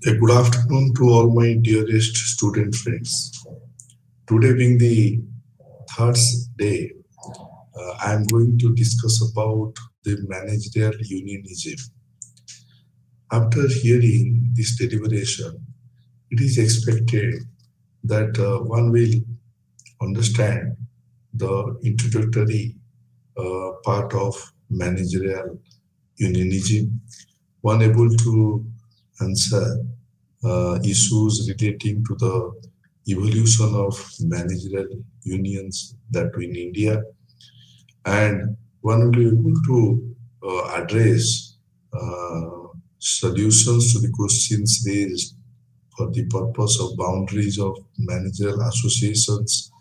Good afternoon to all my dearest student friends. Today being the third day, I am going to discuss about the managerial unionism. After hearing this deliberation, it is expected that one will understand the introductory part of managerial unionism, one able to answer issues relating to the evolution of managerial unions that in India, and one will be able to address solutions to the questions raised for the purpose of boundaries of managerial associations,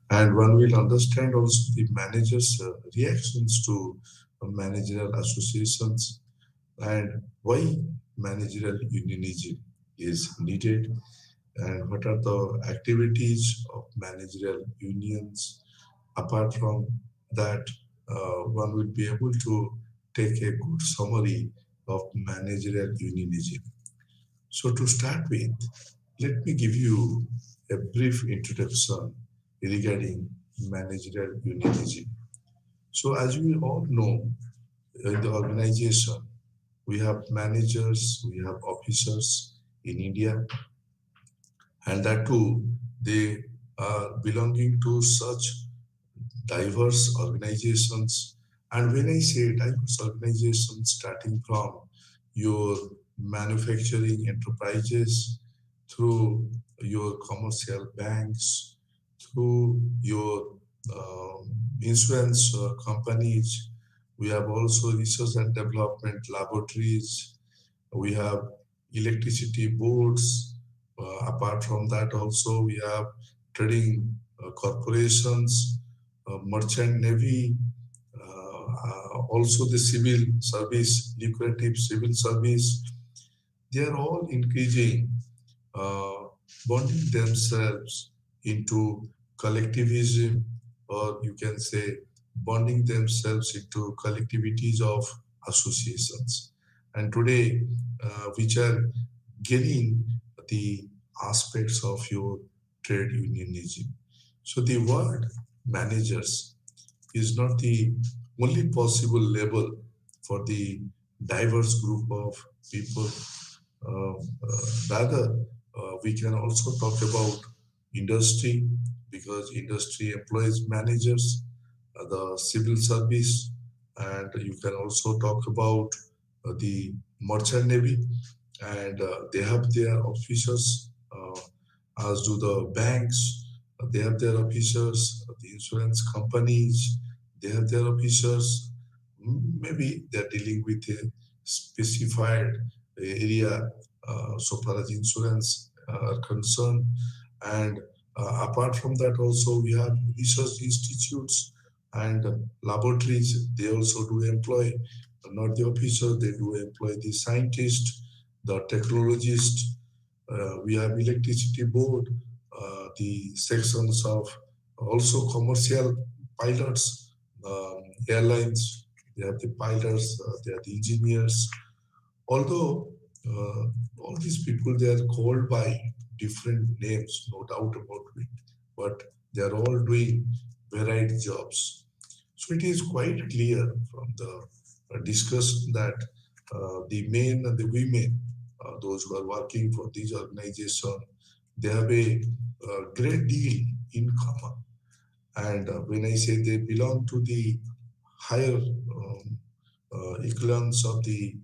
and one will understand also the managers' reactions to managerial associations and why managerial unionism is needed, and what are the activities of managerial unions. Apart from that, one will be able to take a good summary of managerial unionism. So to start with, let me give you a brief introduction regarding managerial unionism. So as we all know, in the organization, we have managers, we have officers in India, and that too, they are belonging to such diverse organizations. And when I say diverse organizations, starting from your manufacturing enterprises, through your commercial banks, through your insurance companies, we have also research and development laboratories, we have electricity boards. Apart from that, also we have trading corporations, merchant navy, also the civil service, lucrative civil service. They are all increasing, uh, bonding themselves into collectivism, or you can say bonding themselves into collectivities of associations. And today, which are getting the aspects of your trade unionism. So the word managers is not the only possible label for the diverse group of people. Rather, we can also talk about industry, because industry employs managers, the civil service, and you can also talk about the merchant navy, and they have their officers, as do the banks. They have their officers, the insurance companies, they have their officers. Maybe they're dealing with a specified area, so far as insurance are concerned. And apart from that, also we have research institutes and laboratories. They also do employ, not the officer, they do employ the scientist, the technologist. We have electricity board, the sections of also commercial pilots, airlines. They have the pilots, they are the engineers. Although all these people, they are called by different names, no doubt about it, but they are all doing varied jobs. So it is quite clear from the discussion that the men and the women, those who are working for these organizations, they have a, great deal in common. And when I say they belong to the higher echelons of the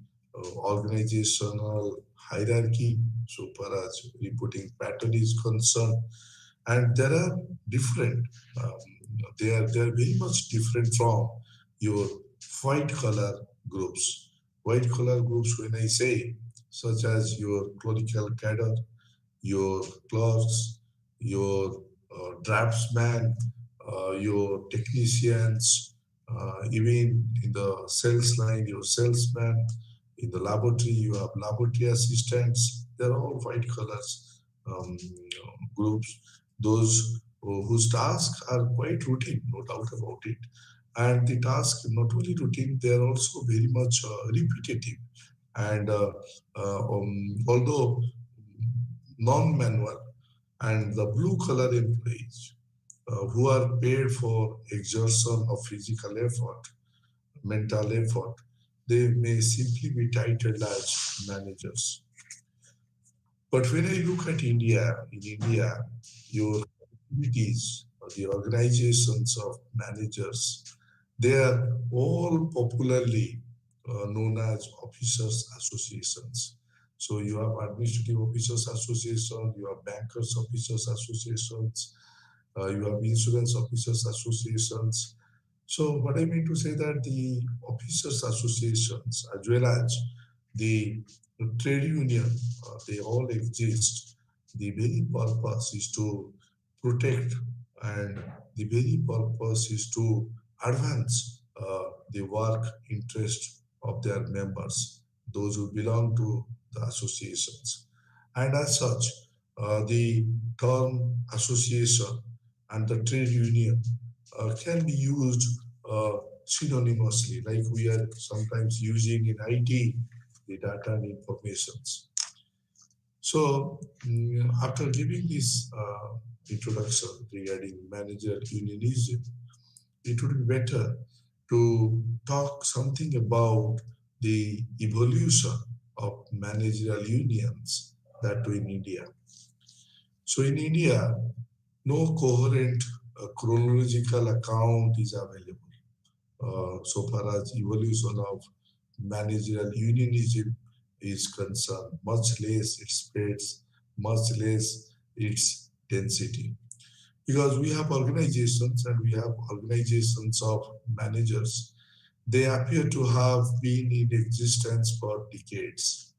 organizational hierarchy, so far as reporting pattern is concerned. And there are different, um, they are very much different from your white collar groups. White collar groups, when I say, such as your clerical cadre, your clerks, your draftsmen, your technicians, even in the sales line, your salesman, in the laboratory, you have laboratory assistants. They're all white collars groups, those whose tasks are quite routine, no doubt about it. And the tasks not only routine, they are also very much repetitive. And although non-manual, and the blue collar employees who are paid for exertion of physical effort, mental effort, they may simply be titled as managers. But when I look at India, in India, your activities, the organizations of managers, they are all popularly known as officers associations. So you have administrative officers association, you have bankers officers associations, you have insurance officers associations. So what I mean to say that the officers associations as well as the trade union, they all exist. The very purpose is to protect, and the very purpose is to advance the work interest of their members, those who belong to the associations. And as such, the term association and the trade union can be used synonymously, like we are sometimes using in IT, the data and informations. So, after giving this introduction regarding managerial unionism, it would be better to talk something about the evolution of managerial unions that too in India. So, in India, no coherent chronological account is available so far as evolution of managerial unionism is concerned, much less its spreads, much less its density. Because we have organizations and we have organizations of managers. They appear to have been in existence for decades,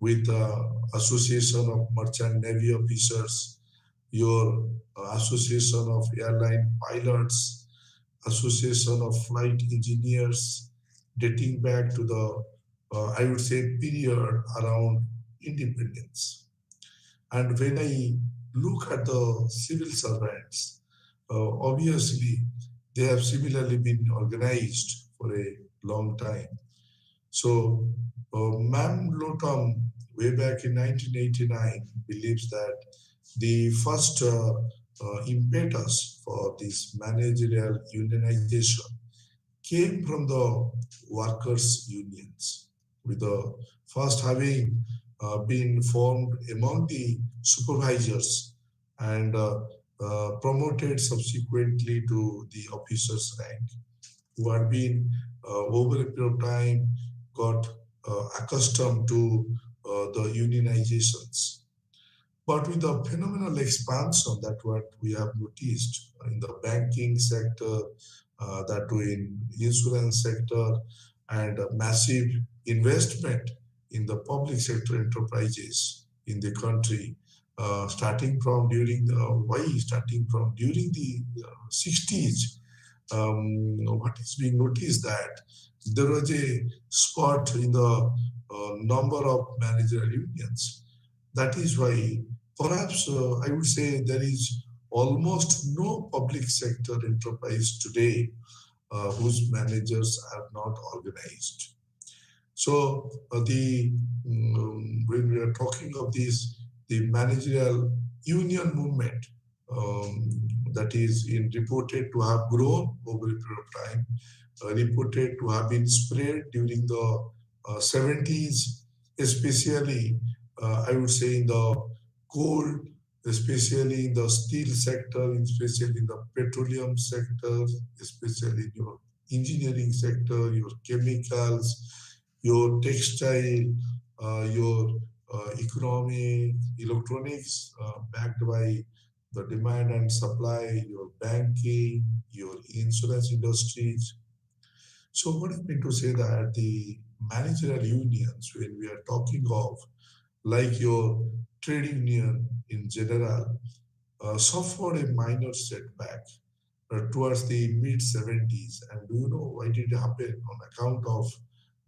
with Association of Merchant Navy Officers, your Association of Airline Pilots, Association of Flight Engineers, dating back to the, I would say, period around independence. And when I look at the civil servants, obviously they have similarly been organized for a long time. So, Mam Lotam, way back in 1989, believes that the first impetus for this managerial unionization came from the workers' unions, with the first having been formed among the supervisors and promoted subsequently to the officers' rank, who had been over a period of time got accustomed to the unionizations. But with the phenomenal expansion that what we have noticed in the banking sector, that too in insurance sector, and a massive investment in the public sector enterprises in the country, starting from during the 60s, what is being noticed that there was a spot in the number of managerial unions. That is why perhaps I would say there is almost no public sector enterprise today whose managers are not organized. So when we are talking of this, the managerial union movement, um, that is in reported to have grown over a period of time, reported to have been spread during the 70s, especially I would say in the coal, especially in the steel sector, especially in the petroleum sector, especially in your engineering sector, your chemicals, your textile, your economic, electronics, backed by the demand and supply, your banking, your insurance industries. So what I mean to say that the managerial unions, when we are talking of like your trade union in general, suffered a minor setback towards the mid 70s. And do you know why did it happen? On account of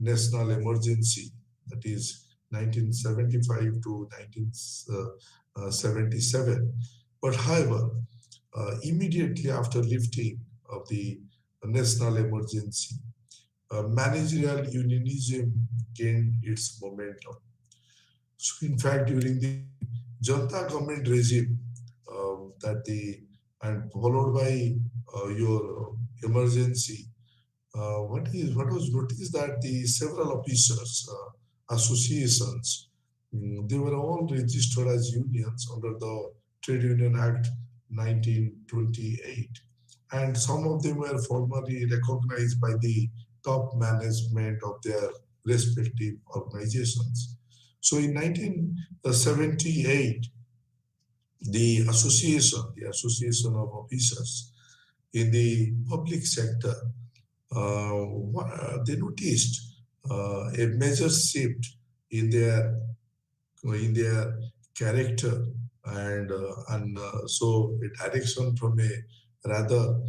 national emergency, that is 1975 to 1977. But however, immediately after lifting of the national emergency, managerial unionism gained its momentum. So, in fact, during the Janta government regime, that the and followed by your emergency, what was noticed that the several officers, associations, they were all registered as unions under the Trade Union Act 1928, and some of them were formally recognized by the top management of their respective organizations. So in 1978, the Association of Officers in the public sector, they noticed a major shift in their character, and so a direction from a rather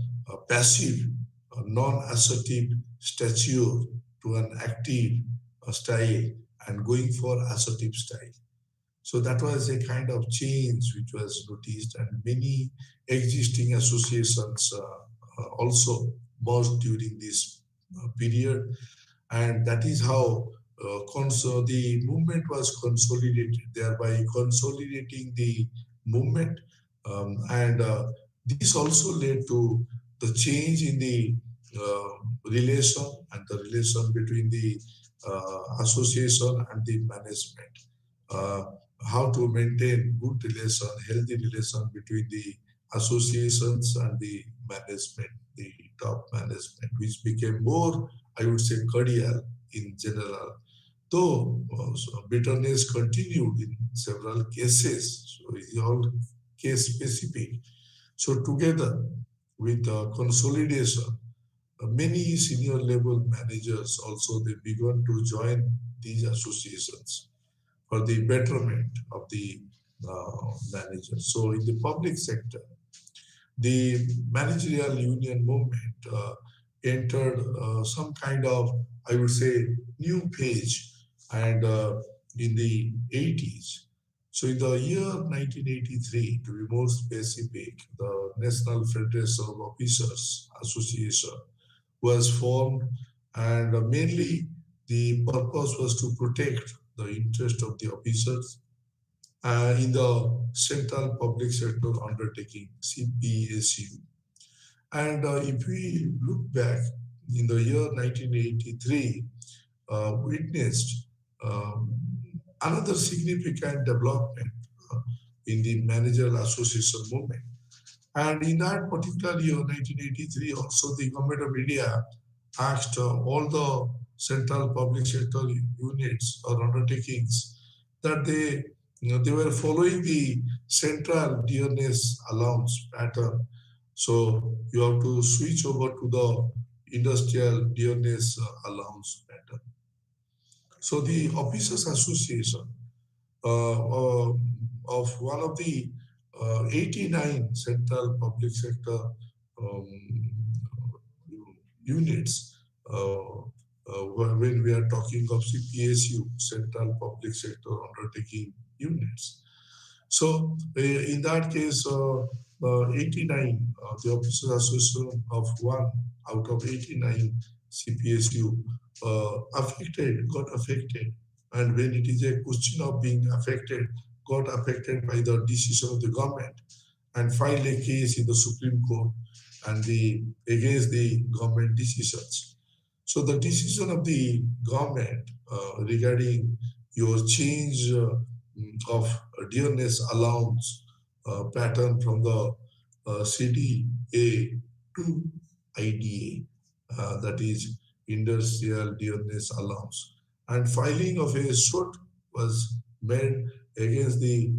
passive, non-assertive stature to an active style and going for assertive style. So that was a kind of change which was noticed, and many existing associations also merged during this period, and that is how the movement was consolidated, thereby consolidating the movement, and this also led to the change in the relation and the relation between the association and the management. Uh, how to maintain good relation, healthy relation between the associations and the management, the top management, which became more, I would say, cordial in general. Though bitterness continued in several cases, so it's all case specific. So together with consolidation, many senior level managers also they began to join these associations for the betterment of the managers. So in the public sector, the managerial union movement entered some kind of, I would say, new page, and in the 80s. So in the year 1983, to be more specific, the National Federation of Officers Association was formed, and mainly the purpose was to protect the interest of the officers in the central public sector undertaking CPSU. And if we look back in the year 1983, witnessed um, another significant development uh, in the managerial association movement. And in that particular year, 1983, also the government of India asked all the central public sector units or undertakings that they were following the central dearness allowance pattern. So you have to switch over to the industrial dearness allowance pattern. So the officers association uh, of one of the 89 central public sector um, units, when we are talking of CPSU, Central Public Sector Undertaking Units. So in that case, 89, the Officers Association of one out of 89 CPSU got affected. And when it is a question of being affected, got affected by the decision of the government and filed a case in the Supreme Court and against the government decisions. So the decision of the government regarding your change of dearness allowance pattern from the CDA to IDA. that is industrial dearness allowance. And filing of a suit was made against the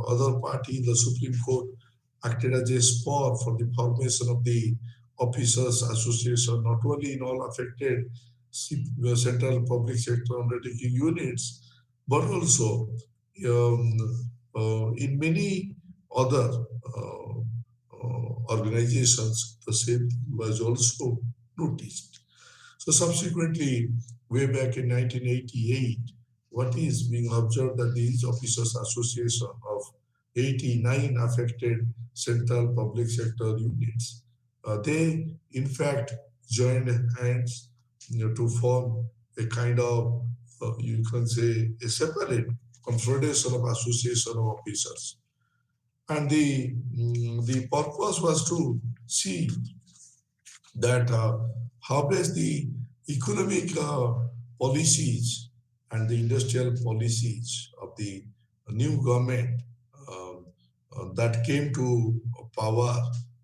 other party. The Supreme Court acted as a spur for the formation of the Officers Association, not only in all affected central public sector undertaking units, but also in many other organizations, the same was also noticed. So subsequently, way back in 1988, what is being observed that these officers association of 89 affected central public sector units, they in fact joined hands, to form a kind of, you can say, a separate confederation of association of officers. And the purpose was to see that how best the economic policies and the industrial policies of the new government that came to power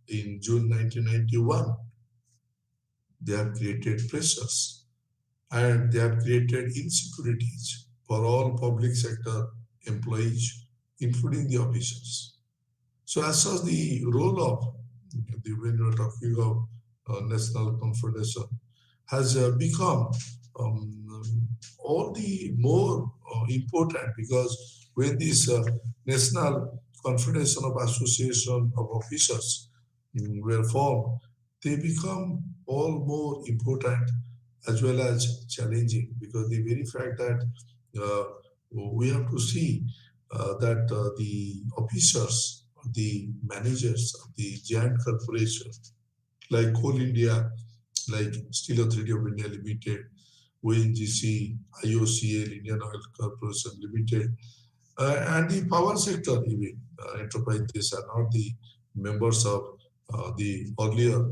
in June 1991, they have created pressures and they have created insecurities for all public sector employees, including the officers. So as such, the role of when we are talking of national confederation has become all the more important, because when this national confederation of association of officers were formed, they become all more important as well as challenging, because the very fact that uh, we have to see that the officers, the managers of the giant corporation like Coal India, like Steel Authority of India Limited, ONGC, IOCL, Indian Oil Corporation Limited, and the power sector even enterprises are not the members of the earlier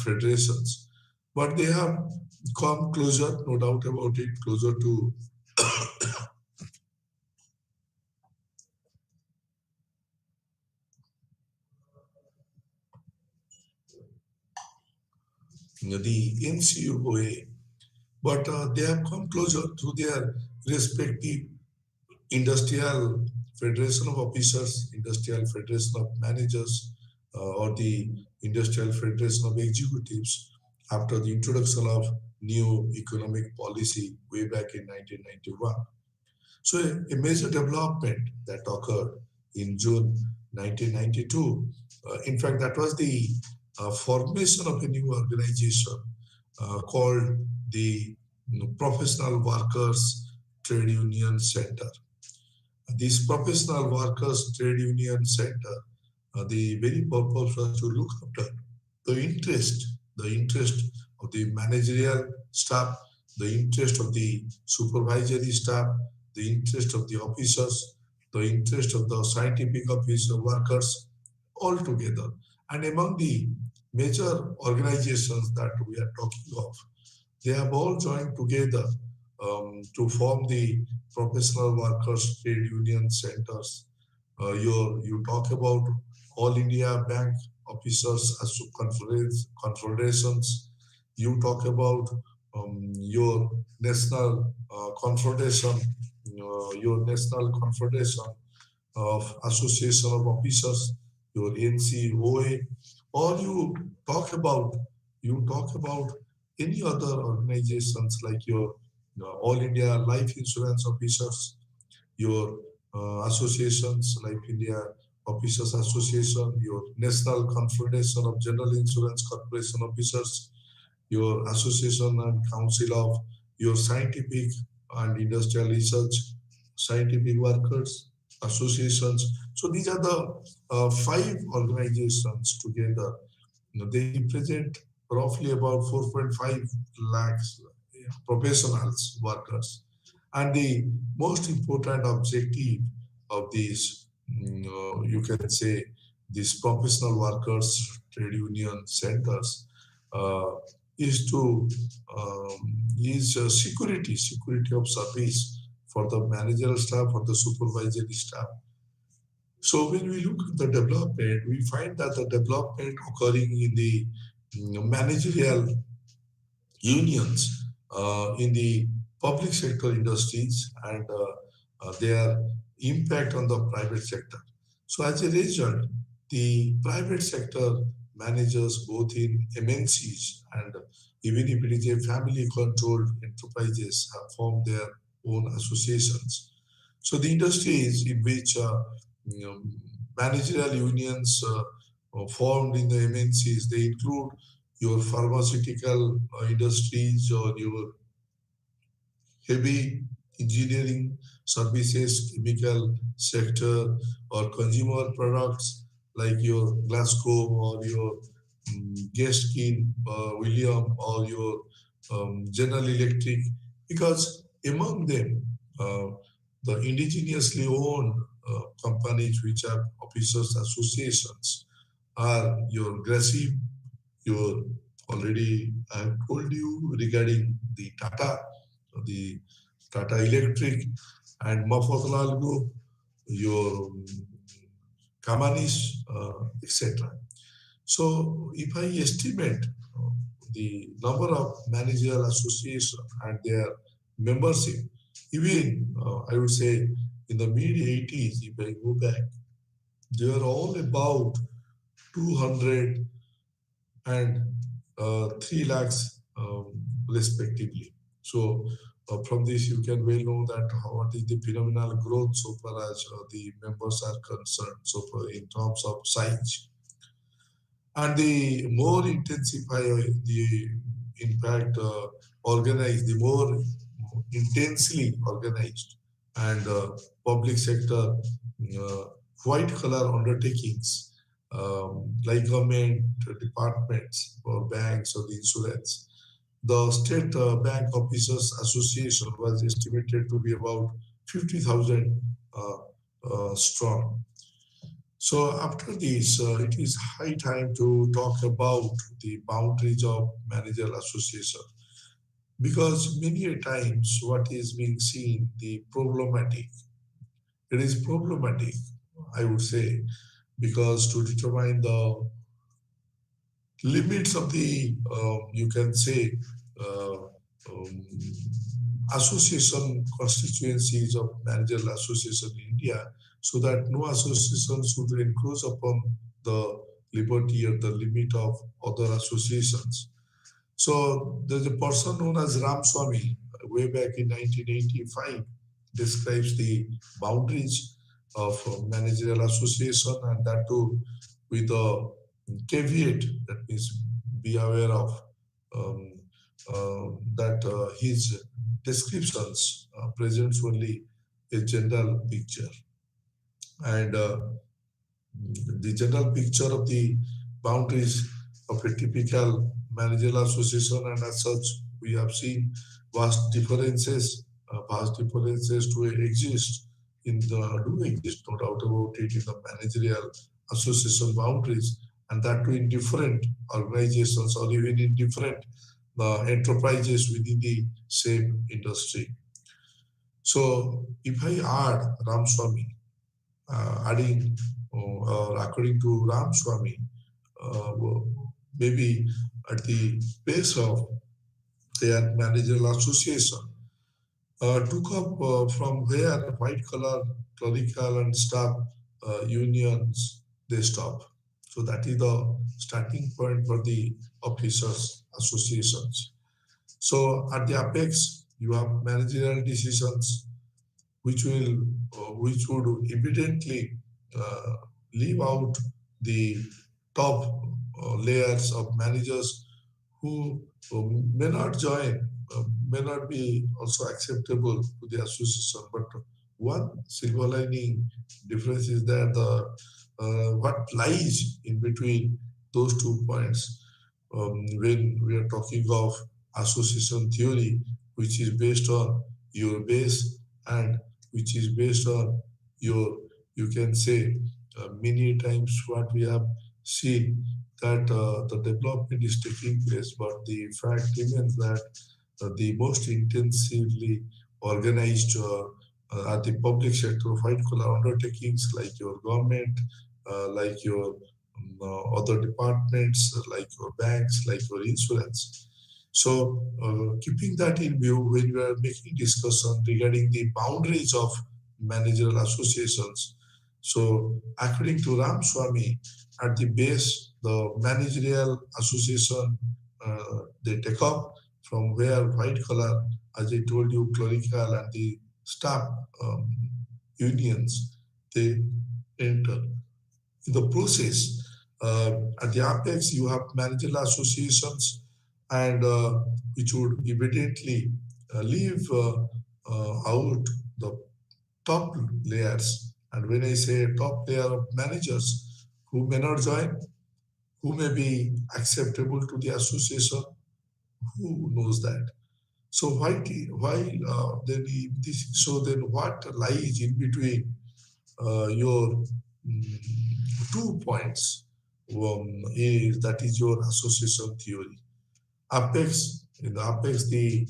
federations, but they have come closer, no doubt about it, closer to the NCOA, but they have come closer to their respective industrial federation of officers, industrial federation of managers, or the industrial federation of executives after the introduction of new economic policy way back in 1991. So a major development that occurred in June 1992, in fact, that was the formation of a new organization called the Professional Workers Trade Union Center. This Professional Workers Trade Union Center, the very purpose was to look after the interest of the managerial staff, the interest of the supervisory staff, the interest of the officers, the interest of the scientific office workers, all together. And among the major organizations that we are talking of, they have all joined together to form the professional workers trade union centers. You talk about all India Bank officers as confederations. You talk about your national confederation, your national confederation of association of officers, your NCOA, or you talk about any other organizations like your All India Life Insurance Officers, your associations like India Officers Association, your National Confederation of General Insurance Corporation Officers, your association and council of your scientific and industrial research, scientific workers, associations. So these are the five organizations together. They represent roughly about 4.5 lakhs professionals, workers. And the most important objective of these, you can say, these professional workers trade union centers uh, is to is security of service for the managerial staff, for the supervisory staff. So when we look at the development, we find that the development occurring in the managerial unions in the public sector industries and their impact on the private sector. So, as a result, the private sector managers, both in MNCs and even if it is a family controlled enterprises, have formed their own associations. So, the industries in which you know, managerial unions formed in the MNCs, they include your pharmaceutical industries or your heavy engineering services, chemical sector, or consumer products like your Glasgow or your Gaskin, William, or your General Electric, because among them, the indigenously owned companies which are officers associations are your Grassy, your already I have told you regarding the Tata Electric and Mafathalal Group, your Kamanis, etc. So if I estimate the number of managerial associations and their membership, even I would say in the mid 80s, if I go back, they were all about 200 and 3 lakhs respectively. So from this, you can well know that what is the phenomenal growth so far as the members are concerned, so far in terms of size. And the more intensify the impact organized, the more intensely organized and public sector uh, white collar undertakings like government departments or banks or the insurance. The State Bank Officers Association was estimated to be about 50,000 strong. So after this, it is high time to talk about the boundaries of managerial association because many a times what is being seen the problematic. It is problematic, I would say, because to determine the limits of the you can say uh, um, association constituencies of managerial association in India, so that no association should encroach upon the liberty or the limit of other associations. So there's a person known as Ram Swami, way back in 1985, describes the boundaries of managerial association and that too with a caveat that means be aware of um, that his descriptions presents only a general picture and the general picture of the boundaries of a typical managerial association, and as such, we have seen vast differences to exist in the do exist, no doubt about it, in the managerial association boundaries, and that too in different organizations or even in different enterprises within the same industry. So, if I add Ramswamy, adding or according to Ram Swami, uh, maybe at the base of their managerial association, took up from where white collar clerical and staff unions they stop. So that is the starting point for the officers associations. So at the apex, you have managerial decisions which will which would evidently uh, leave out the top layers of managers who may not join, may not be also acceptable to the association. But one silver lining difference is that the what lies in between those 2 points when we are talking of association theory, which is based on your base and which is based on your, you can say, many times what we have seen that the development is taking place, but the fact remains that the most intensively organized are the public sector white collar undertakings like your government, like your other departments, like your banks, like your insurance. So, keeping that in view, when we are making discussion regarding the boundaries of managerial associations, so according to Ram Swami, at the base, the managerial association they take up from where white collar, as I told you, clerical and the staff um, unions, they enter in the process. At the apex, you have managerial associations, and which would evidently leave out the top layers. And when I say top layer of managers who may not join, who may be acceptable to the association, who knows that? So why then this? So then what lies in between your 2 points is that is your association theory. Apex, in the apex, the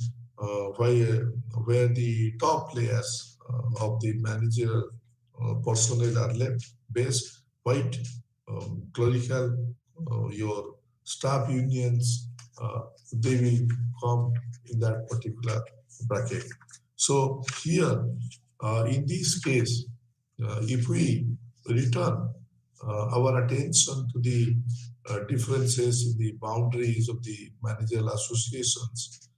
where the top layers of the managerial personnel are left, base, white, clerical, your staff unions, they will come in that particular bracket. So here, in this case, if we return our attention to the differences in the boundaries of the managerial associations,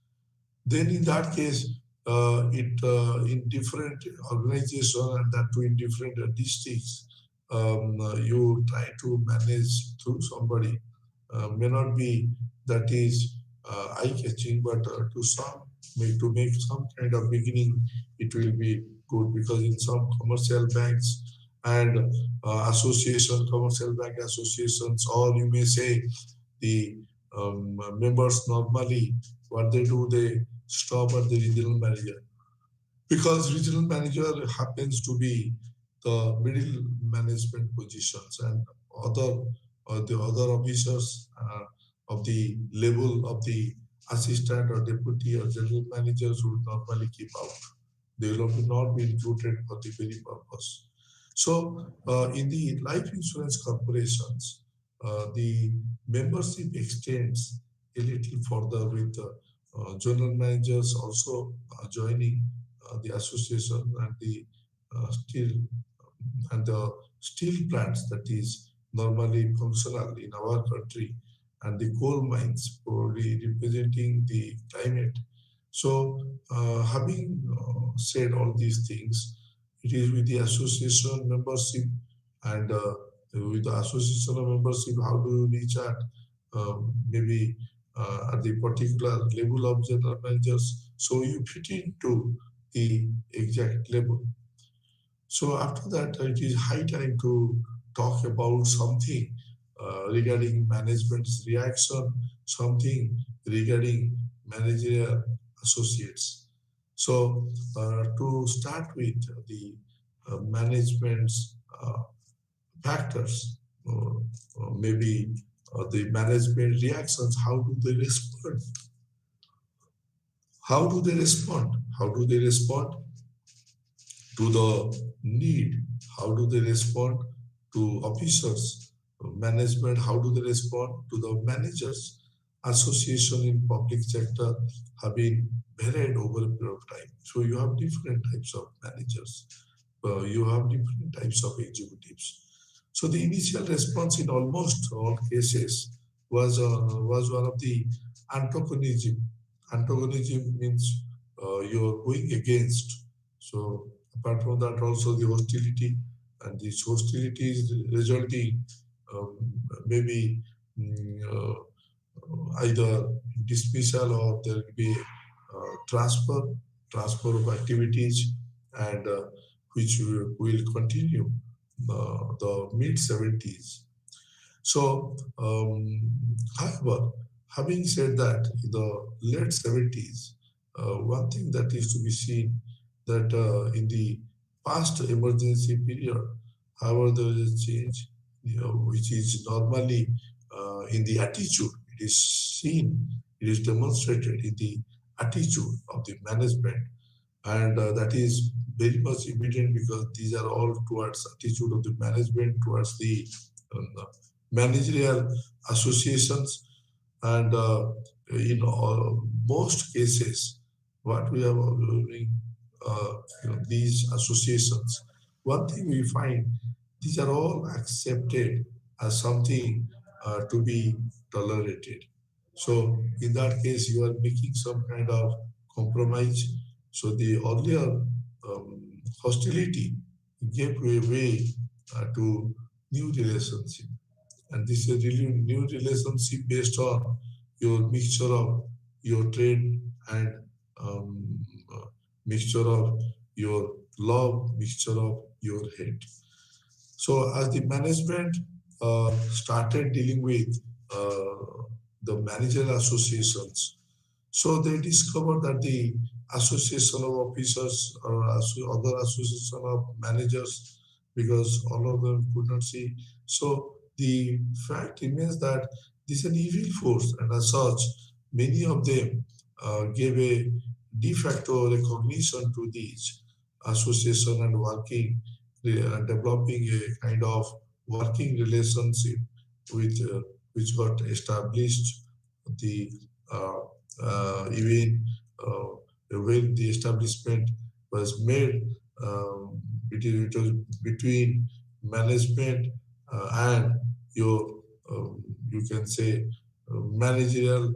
then in that case, it in different organizations and that too in different districts, you try to manage through somebody may not be that is eye-catching, but to some, to make some kind of beginning, it will be good because in some commercial banks and commercial bank associations, or you may say the members normally, what they do, they stop at the regional manager because regional manager happens to be the middle management positions and other the other officers of the level of the assistant or deputy or general managers would normally keep out. They will not be included for the very purpose. So, in the life insurance corporations, the membership extends a little further with general managers also joining the association and the steel and the steel plants that is normally functional in our country and the coal mines probably representing the climate. So, having said all these things, it is with the association membership and with the association of membership, how do you reach at maybe at the particular level of general managers? So you fit into the exact level. So after that, it is high time to talk about something regarding management's reaction, something regarding managerial associates. So to start with the management's factors, maybe the management reactions, how do they respond? How do they respond? How do they respond to the need? How do they respond to officers, management? How do they respond to the managers? Association in public sector have been varied over a period of time. So you have different types of managers. You have different types of executives. So the initial response in almost all cases was one of the antagonism. Antagonism means you're going against. So apart from that, also the hostility, and this hostility is resulting um, maybe either dismissal or there will be transfer of activities, and which will continue the mid 70s. So, however, having said that, in the late 70s, one thing that is to be seen that in the past emergency period, however, there is a change, which is normally in the attitude. It is seen, it is demonstrated in the attitude of the management, and that is very much evident because these are all towards attitude of the management towards the managerial associations, and in most cases, what we are observing, these associations, one thing we find, these are all accepted as something to be tolerated. So in that case, you are making some kind of compromise. So the earlier hostility gave way to new relationship, and this is a really new relationship based on your mixture of your trade and um, uh, mixture of your love, mixture of your hate. So as the management started dealing with the managerial associations, so they discovered that the association of officers or other association of managers, because all of them could not see. So the fact remains that this is an evil force, and as such, many of them gave a de facto recognition to these association and working, developing a kind of working relationship with which got established the uh, even when the establishment was made, it was between management and your, you can say, managerial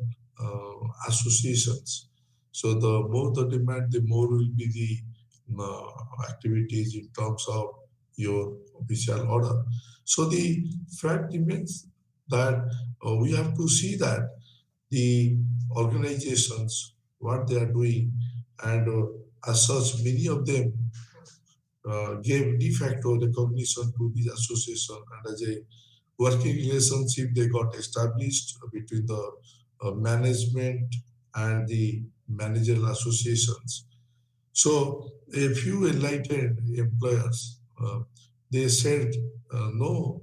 associations. So the more the demand, the more will be the activities in terms of your official order. So the fact remains that we have to see that the organizations, what they are doing, and as such, many of them gave de facto recognition to the association, and as a working relationship, they got established between the management and the managerial associations. So a few enlightened employers, they said no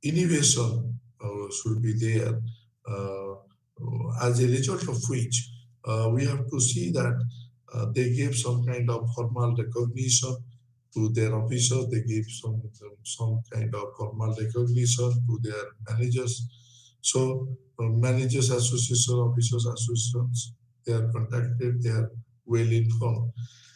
innovation should be there. As a result of which, we have to see that they gave some kind of formal recognition to their officers. They gave some kind of formal recognition to their managers. So managers association, officers associations, they are contacted, they are well informed.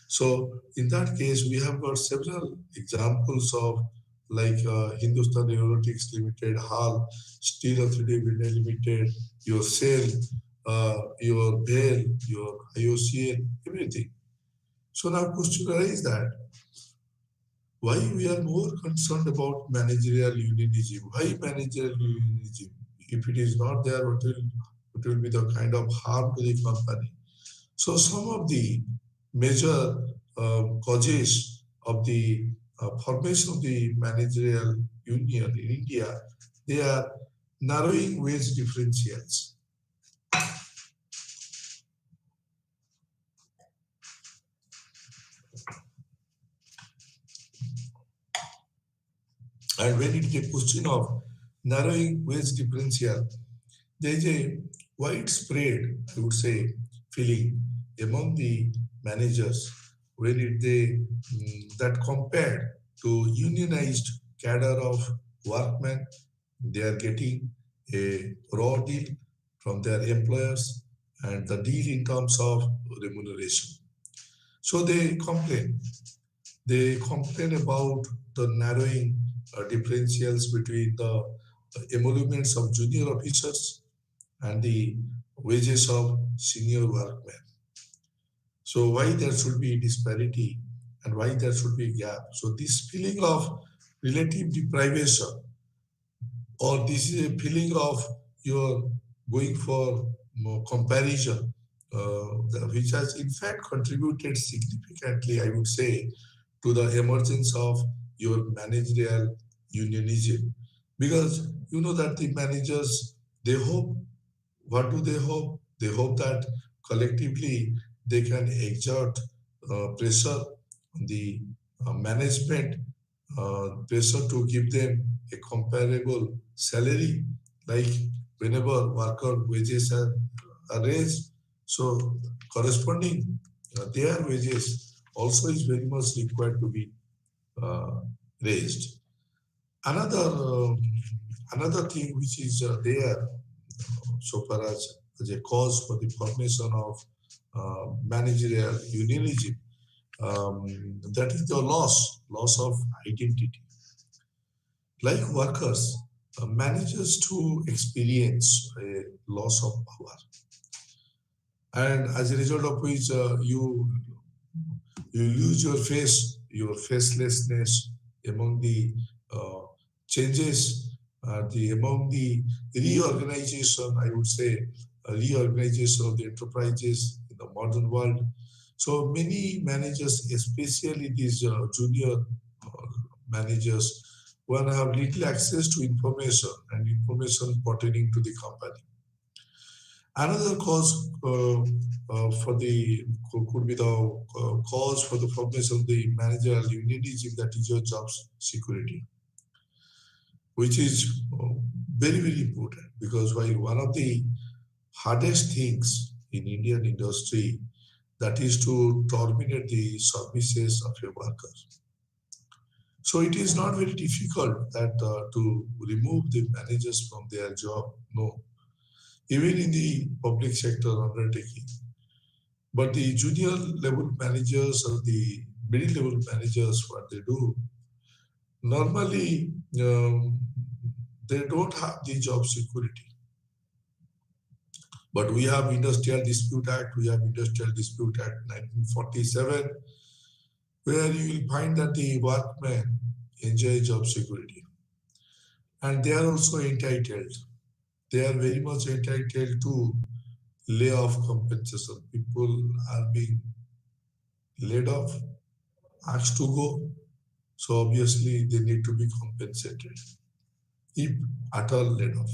So in that case, we have got several examples of like Hindustan Aeronautics Limited, HAL, Steel Authority of India Limited, your SAIL, your BAIL, your IOCL, everything. So now question arises that why we are more concerned about managerial unionism? Why managerial unionism? If it is not there, it will be the kind of harm to the company. So some of the major causes of the formation of the managerial union in India, they are narrowing wage differentials. And when it is a question of narrowing wage differential, there is a widespread, I would say, feeling among the managers when that compared to unionized cadre of workmen, they are getting a raw deal from their employers and the deal in terms of remuneration. So they complain. They complain about the narrowing differentials between the emoluments of junior officers and the wages of senior workmen. So why there should be disparity and why there should be gap? So this feeling of relative deprivation, or this is a feeling of you're going for comparison, which has in fact contributed significantly, I would say, to the emergence of your managerial unionism. Because you know that the managers, they hope, what do they hope? They hope that collectively they can exert pressure on the management, pressure to give them a comparable salary, like whenever worker wages are raised, so corresponding their wages also is very much required to be uh, raised. Another another thing which is there, so far as as a cause for the formation of managerial unionism. That is the loss of identity. Like workers, managers to experience a loss of power, and as a result of which you lose your facelessness among the uh, changes, among the reorganization, I would say, reorganization of the enterprises in the modern world. So many managers, especially these junior managers, one have little access to information and information pertaining to the company. Another cause for the could be the cause for the formation of the managerial unionism, that is your job security, which is very important, because while one of the hardest things in Indian industry, that is to terminate the services of a worker. So it is not very difficult that to remove the managers from their job. No, even in the public sector undertaking. But the junior level managers or the middle level managers, what they do, normally they don't have the job security. But we have Industrial Dispute Act, we have Industrial Dispute Act 1947, where you will find that the workmen enjoy job security. And they are also entitled. They are very much entitled to layoff compensation. People are being laid off, asked to go. So obviously they need to be compensated if at all laid off.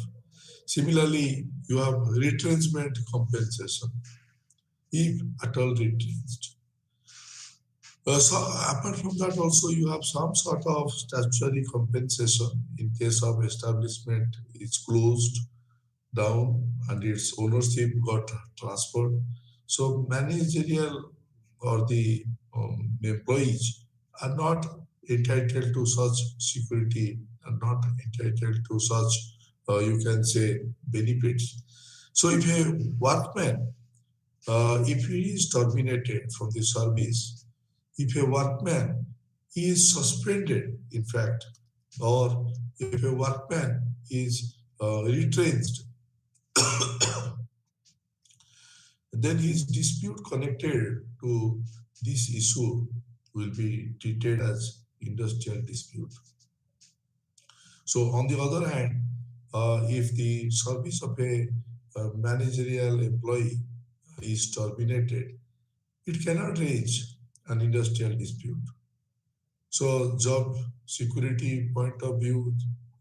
Similarly, you have retrenchment compensation if at all retrenched. So apart from that, also you have some sort of statutory compensation in case of establishment is closed down and its ownership got transferred. So managerial or the employees are not entitled to such security, are not entitled to such, you can say, benefits. So if a workman, if he is terminated from the service, if a workman is suspended, in fact, or if a workman is retrenched, then his dispute connected to this issue will be treated as industrial dispute. So on the other hand, if the service of a managerial employee is terminated, it cannot raise an industrial dispute. So job security point of view,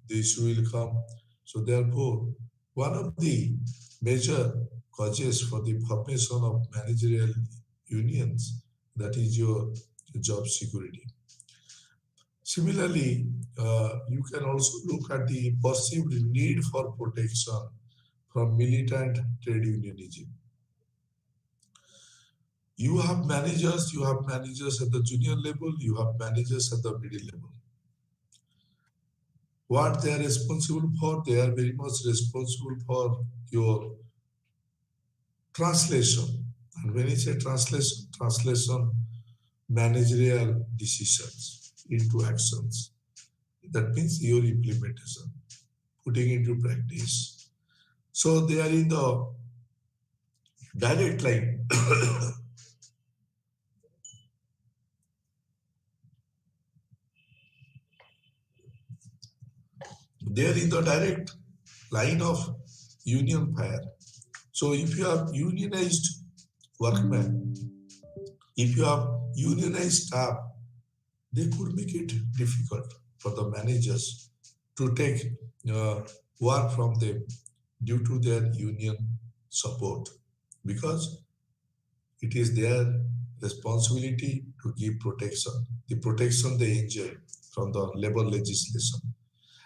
the issue will come. So therefore, one of the major causes for the formation of managerial unions, that is your job security. Similarly, you can also look at the perceived need for protection from militant trade unionism. You have managers at the junior level, you have managers at the middle level. What they are responsible for, they are very much responsible for your translation. And when you say translation, managerial decisions into actions. That means your implementation, putting into practice. So they are in the direct line. They are in the direct line of union fire. So if you have unionized workmen, if you have unionized staff, they could make it difficult for the managers to take work from them due to their union support, because it is their responsibility to give protection, the protection they enjoy from the labor legislation.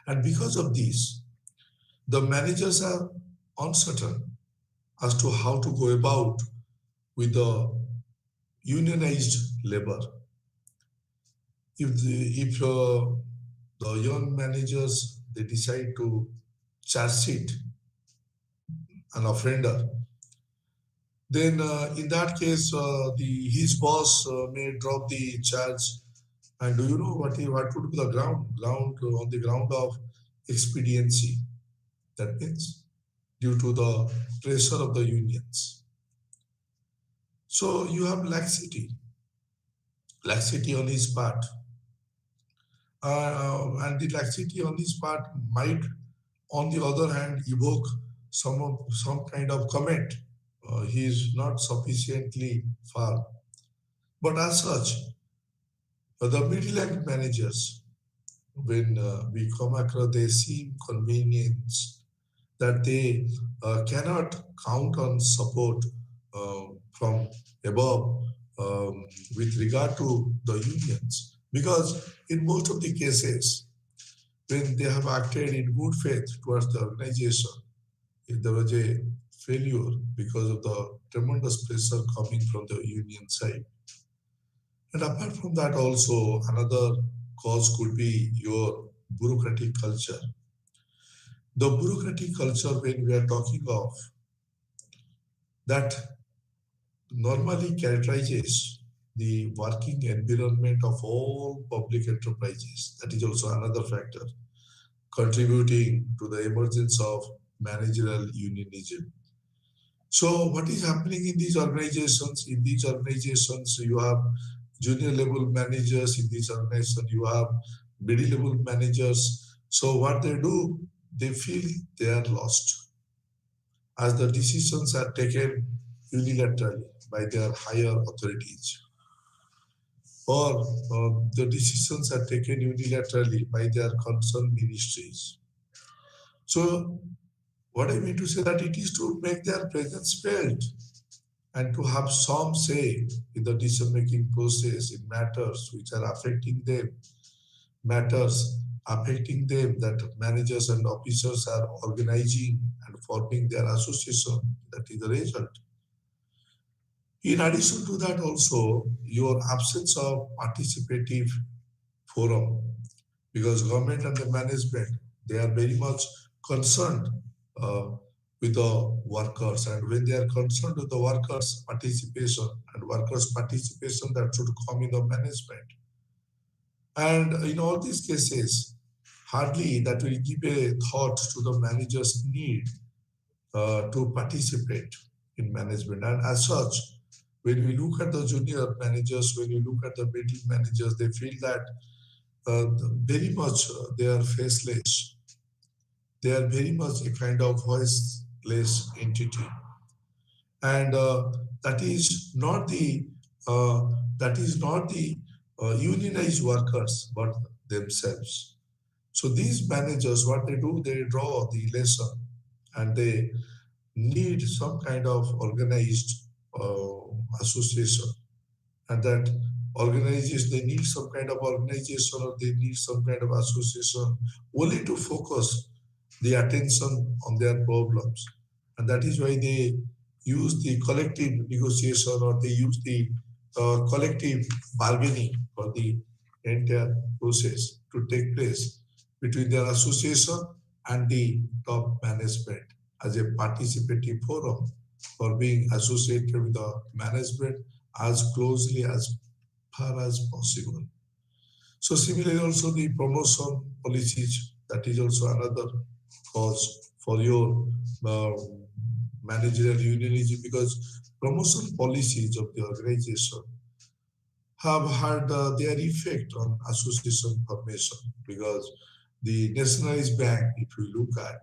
And because of this, the managers are uncertain as to how to go about with the unionized labor. If the young managers, they decide to charge sheet an offender, then in that case, the his boss may drop the charge. And do you know what would be the ground on the ground of expediency? That means due to the pressure of the unions. So you have laxity on his part, and the laxity on his part might, on the other hand, evoke some kind of comment. He is not sufficiently far, but as such, the middle rank managers, when we come across, they seem convenience that they cannot count on support from above with regard to the unions. Because in most of the cases, when they have acted in good faith towards the organization, if there was a failure because of the tremendous pressure coming from the union side. And apart from that, also another cause could be your bureaucratic culture. The bureaucratic culture, when we are talking of, that normally characterizes the working environment of all public enterprises. That is also another factor contributing to the emergence of managerial unionism. So, what is happening in these organizations? In these organizations, you have junior level managers. In these organizations, you have middle level managers. So, what they do, they feel they are lost as the decisions are taken unilaterally by their higher authorities, or the decisions are taken unilaterally by their concerned ministries. So, what I mean to say that it is to make their presence felt and to have some say in the decision-making process in matters which are affecting them, matters affecting them that managers and officers are organizing and forming their association. That is the result. In addition to that, also your absence of participative forum, because government and the management, they are very much concerned uh, with the workers, and when they are concerned with the workers participation, and workers participation, that should come in the management. And in all these cases, hardly that will give a thought to the manager's need to participate in management. And as such, when we look at the junior managers, when we look at the middle managers, they feel that very much they are faceless. They are very much a kind of voiceless entity, and that is not the uh, unionized workers, but themselves. So these managers, what they do, they draw the lesson, and they need some kind of organized association, and that organization, they need some kind of organization, or they need some kind of association only to focus the attention on their problems. And that is why they use the collective negotiation, or they use the collective bargaining for the entire process to take place between their association and the top management as a participative forum for being associated with the management as closely as far as possible. So similarly, also the promotion policies, that is also another cause for your uh, managerial unionism, because promotion policies of the organization have had their effect on association formation, because the nationalized bank, if you look at,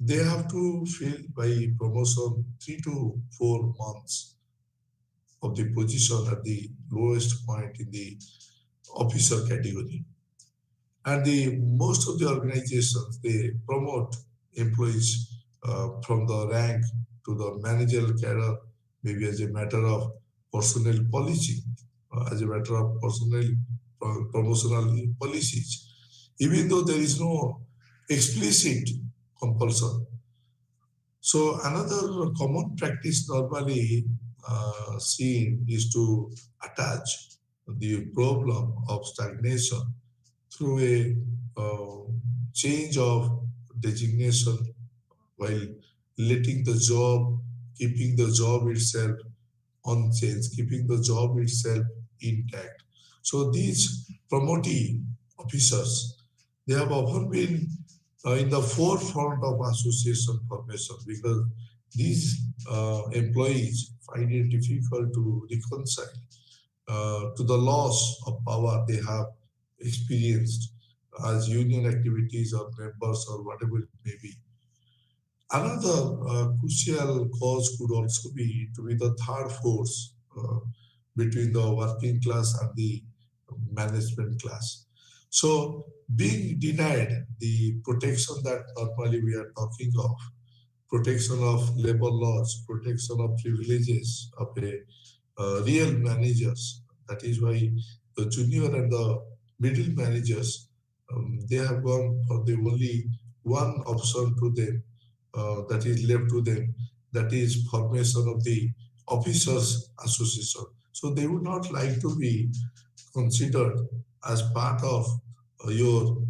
they have to fill by promotion 3 to 4 months of the position at the lowest point in the officer category. And the most of the organizations, they promote employees from the rank to the managerial cadre, maybe as a matter of personnel policy, as a matter of personnel promotional policies, even though there is no explicit compulsion. So another common practice normally seen is to attach the problem of stagnation through a change of designation, while letting the job, keeping the job itself unchanged, keeping the job itself intact. So these promotee officers, they have often been in the forefront of association formation because these employees find it difficult to reconcile to the loss of power they have experienced as union activities or members or whatever it may be. Another crucial cause could also be to be the third force between the working class and the management class. So, being denied the protection that normally we are talking of, protection of labor laws, protection of privileges of a real managers. That is why the junior and the middle managers, they have gone for the only one option to them that is left to them, that is formation of the officers association. So they would not like to be considered as part of your,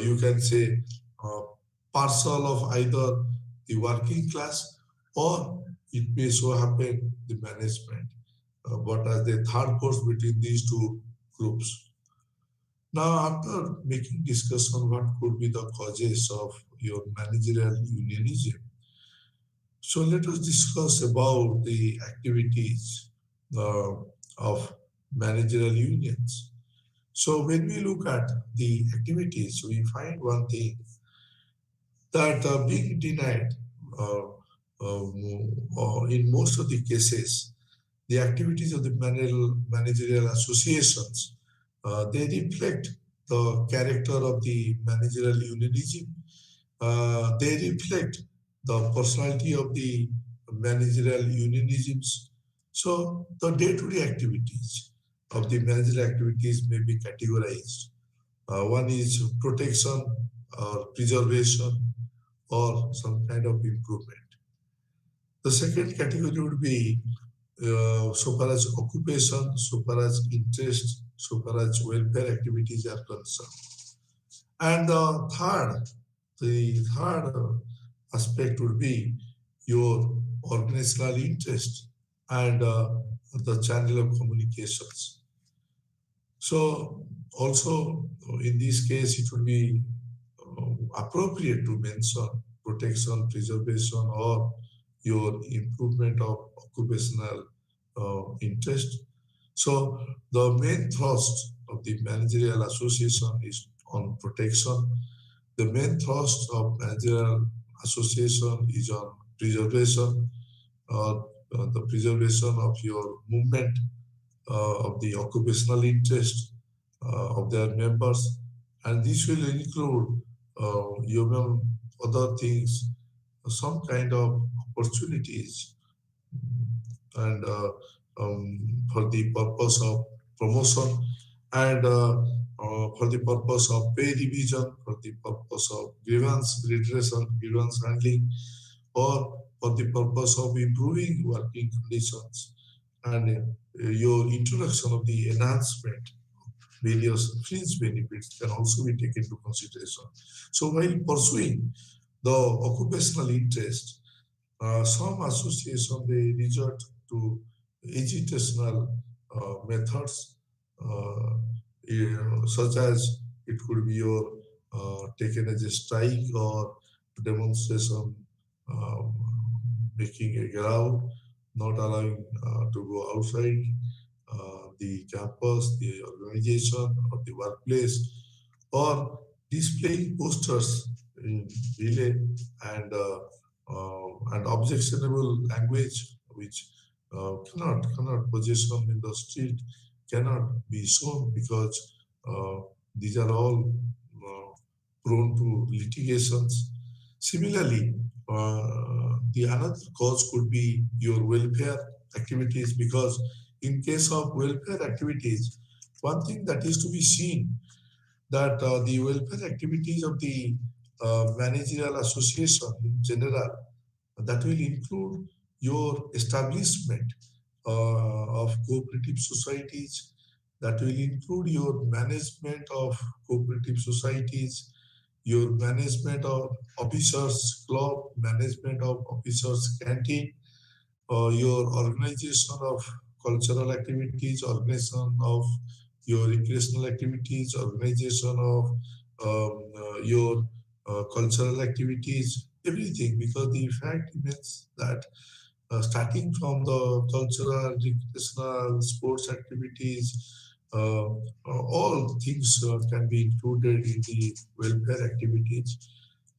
you can say, uh, parcel of either the working class or it may so happen the management, but as the third force between these two groups. Now, after making discussion what could be the causes of your managerial unionism, so let us discuss about the activities uh, of managerial unions. So when we look at the activities, we find one thing that being denied uh, in most of the cases, the activities of the managerial associations, they reflect the character of the managerial unionism. They reflect the personality of the managerial unionisms. So the day-to-day activities of the managerial activities may be categorized. One is protection or preservation or some kind of improvement. The second category would be so far as occupation, so far as interest, so far as welfare activities are concerned. And the third aspect would be your organizational interest and the channel of communications. So also in this case, it would be appropriate to mention protection, preservation, or your improvement of occupational interest. So the main thrust of the managerial association is on protection. The main thrust of managerial association is on preservation, the preservation of your movement of the occupational interest of their members, and this will include human other things, some kind of opportunities, and for the purpose of promotion and for the purpose of pay revision, for the purpose of grievance redressal, grievance handling, or for the purpose of improving working conditions and your introduction of the enhancement, various fringe benefits can also be taken into consideration. So while pursuing the occupational interest, some association they resort to agitational methods, such as it could be your taken as a strike or demonstration, um, making a ground, not allowing to go outside the campus, the organization, or the workplace, or displaying posters in relay and and objectionable language which cannot position in the street, cannot be shown because uh, these are all prone to litigations. Similarly, the another cause could be your welfare activities, because in case of welfare activities, one thing that is to be seen that the welfare activities of the managerial association in general, that will include your establishment of cooperative societies, that will include your management of cooperative societies, your management of officers club, management of officers canteen, your organization of cultural activities, organization of your recreational activities, organization of your cultural activities, everything, because the fact remains that starting from the cultural, recreational, sports activities, all things can be included in the welfare activities.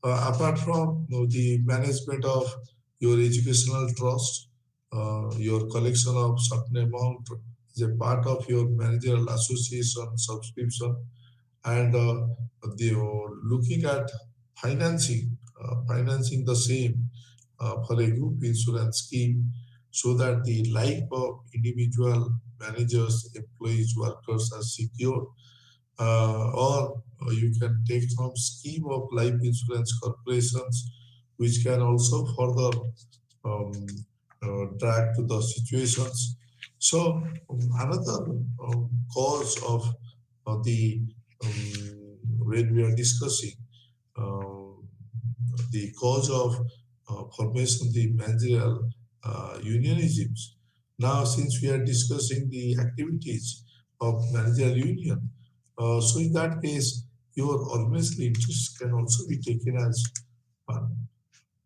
Apart from the management of your educational trust, your collection of certain amount is a part of your managerial association subscription, and the looking at financing the same for a group insurance scheme, so that the life of individual managers, employees, workers are secure. Or you can take some scheme of life insurance corporations, which can also further um, drag to the situations. So another cause of the when we are discussing uh, the cause of formation of the managerial unionisms. Now, since we are discussing the activities of managerial union, so in that case, your organizational interest can also be taken as one,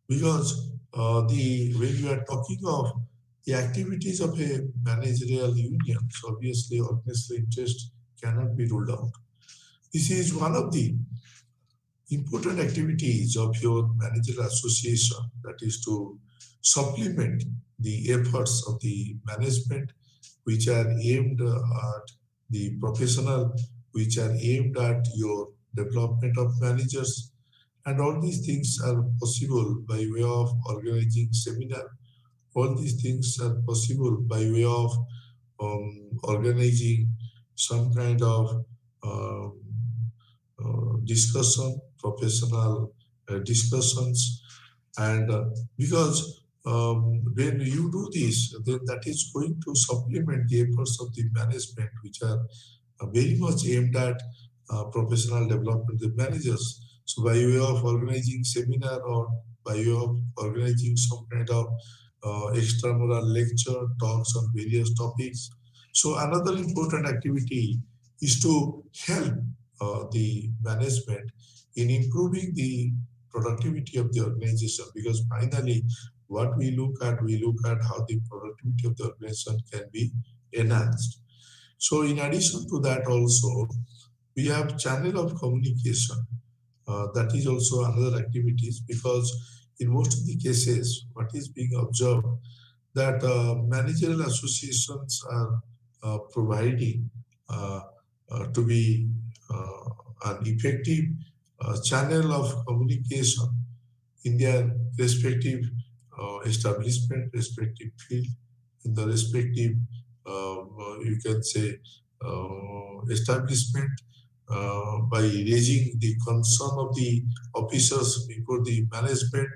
because the when you are talking of the activities of a managerial union, so obviously organizational interest cannot be ruled out. This is one of the important activities of your managerial association, that is to supplement the efforts of the management, which are aimed at the professional, which are aimed at your development of managers. And all these things are possible by way of organizing seminar. All these things are possible by way of organizing some kind of um, discussion, professional discussions, and because when you do this, then that is going to supplement the efforts of the management, which are very much aimed at professional development of the managers. So by way of organizing seminar, or by way of organizing some kind of extramural lecture talks on various topics. So another important activity is to help the management in improving the productivity of the organization, because finally what we look at how the productivity of the organization can be enhanced. So in addition to that also, we have channel of communication. That is also another activities, because in most of the cases, what is being observed, that managerial associations are providing uh, to be an effective channel of communication in their respective establishment, respective field, in the respective, you can say, establishment, by raising the concern of the officers before the management,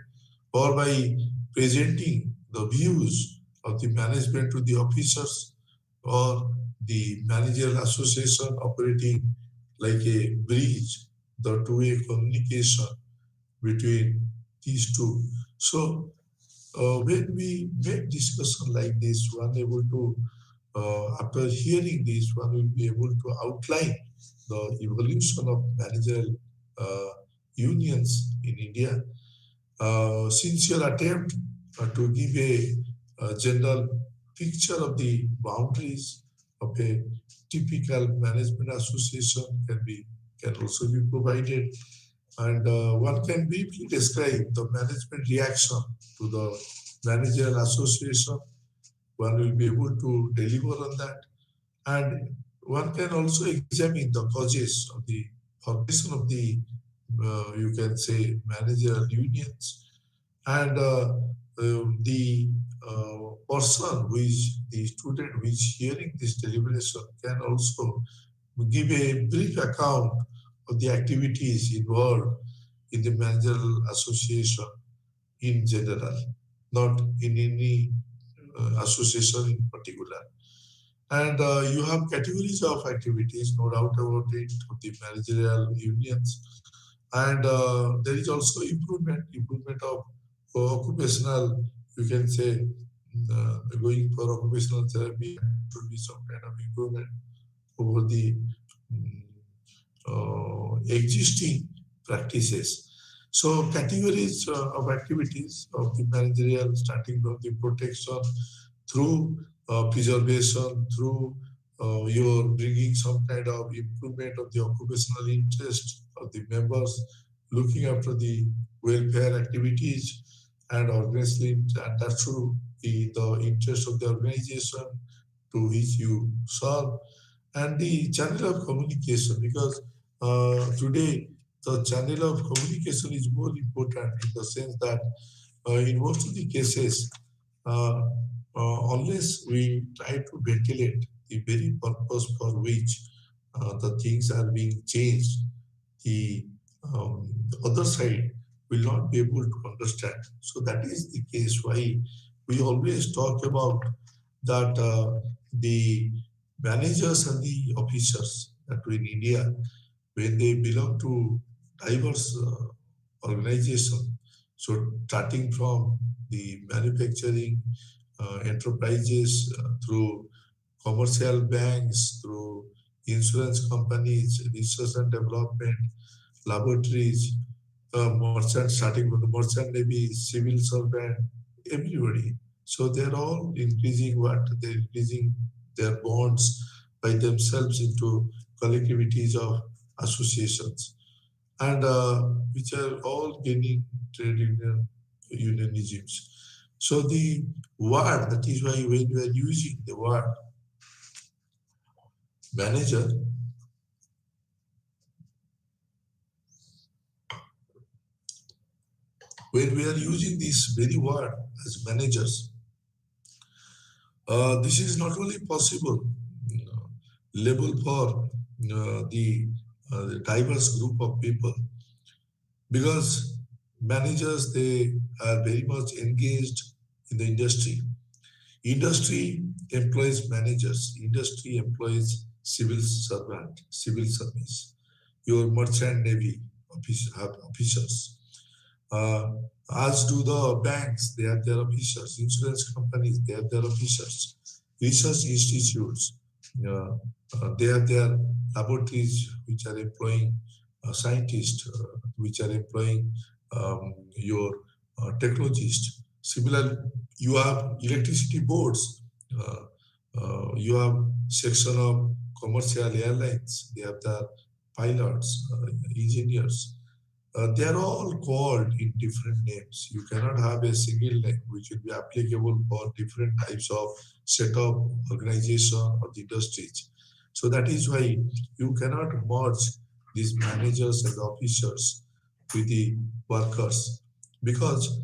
or by presenting the views of the management to the officers, or the managerial association operating like a bridge, the two-way communication between these two. So when we make discussion like this, one able to, after hearing this, one will be able to outline the evolution of managerial uh, unions in India. Sincere attempt to give a general picture of the boundaries of a typical management association can also be provided, and one can briefly describe the management reaction to the managerial association. One will be able to deliver on that, and one can also examine the causes of the formation of the, you can say, managerial unions, and the person who is the student who is hearing this deliberation can also give a brief account of the activities involved in the managerial association in general, not in any association in particular. And you have categories of activities, no doubt about it, of the managerial unions. And there is also improvement of occupational, you can say, going for occupational therapy, and there should be some kind of improvement over the mm, existing practices. So categories of activities of the managerial, starting from the protection through preservation, through your bringing some kind of improvement of the occupational interest of the members, looking after the welfare activities and organizing, and that should be the interest of the organization to which you serve, and the channel of communication, because today the channel of communication is more important in the sense that in most of the cases, uh, unless we try to ventilate the very purpose for which the things are being changed, the other side will not be able to understand. So that is the case why we always talk about that the managers and the officers that in India, when they belong to diverse organization, so starting from the manufacturing enterprises, through commercial banks, through insurance companies, research and development, laboratories, merchant, starting from the merchant navy, civil servant, everybody. So they're all increasing what? They're increasing their bonds by themselves into collectivities of associations, and which are all gaining trade union unionisms. So the word, that is why when you are using the word manager, when we are using this very word as managers, this is not only possible label for the diverse group of people, because managers, they are very much engaged in the industry. Industry employs managers. Industry employs civil service. Your merchant navy officers. Uh, as do the banks, they have their officers. Insurance companies, they have their officers. Research institutes, they have their laboratories which are employing scientists, which are employing your technologists. Similarly, you have electricity boards, you have section of commercial airlines, they have the pilots, engineers. They are all called in different names. You cannot have a single name which will be applicable for different types of setup, organization, or the industries. So that is why you cannot merge these managers and officers with the workers, because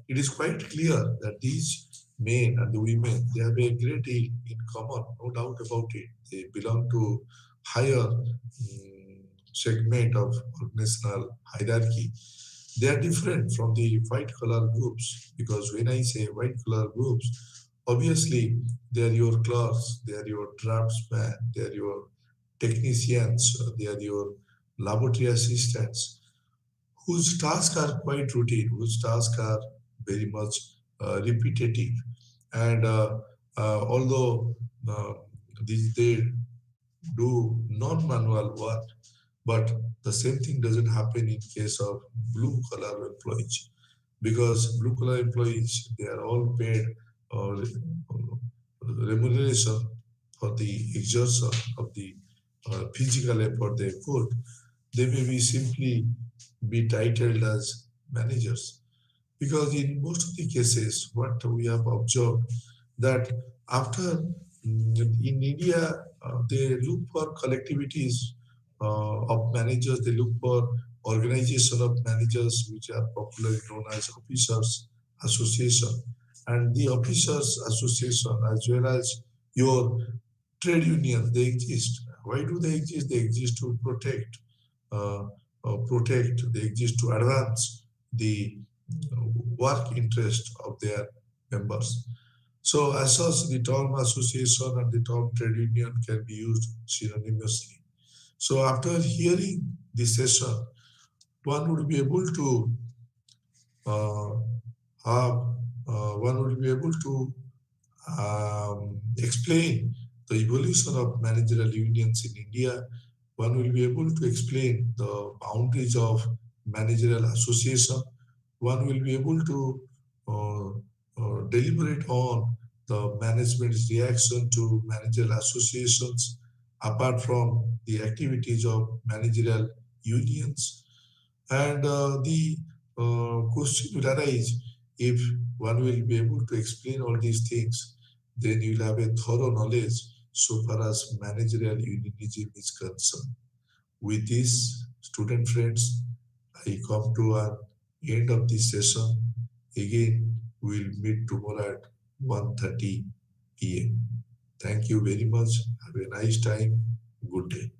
it is quite clear that these men and the women, they have a great deal in common, no doubt about it. They belong to higher segment of organizational hierarchy. They are different from the white collar groups, because when I say white collar groups, obviously they are your clerks, they are your draftsmen, they are your technicians, they are your laboratory assistants, whose tasks are quite routine, whose tasks are very much repetitive. And although they do non-manual work, but the same thing doesn't happen in case of blue collar employees, because blue collar employees, they are all paid uh, remuneration for the exertion of the physical effort they put. They may be simply be titled as managers, because in most of the cases what we have observed, that after in India, they look for collectivities of managers, they look for organization of managers, which are popularly known as officers association, and the officers association as well as your trade unions, they exist. Why do they exist? They exist to uh, they exist to advance the work interest of their members. So, as such, the term association and the term trade union can be used synonymously. So, after hearing this session, one would be able to uh, have one would be able to explain the evolution of managerial unions in India. One will be able to explain the boundaries of managerial association. One will be able to uh, deliberate on the management's reaction to managerial associations apart from the activities of managerial unions. And the question will arise, if one will be able to explain all these things, then you will have a thorough knowledge so far as managerial unionism is concerned. With this, student friends, I come to an end of this session. Again, we'll meet tomorrow at 1:30 p.m. Thank you very much. Have a nice time. Good day.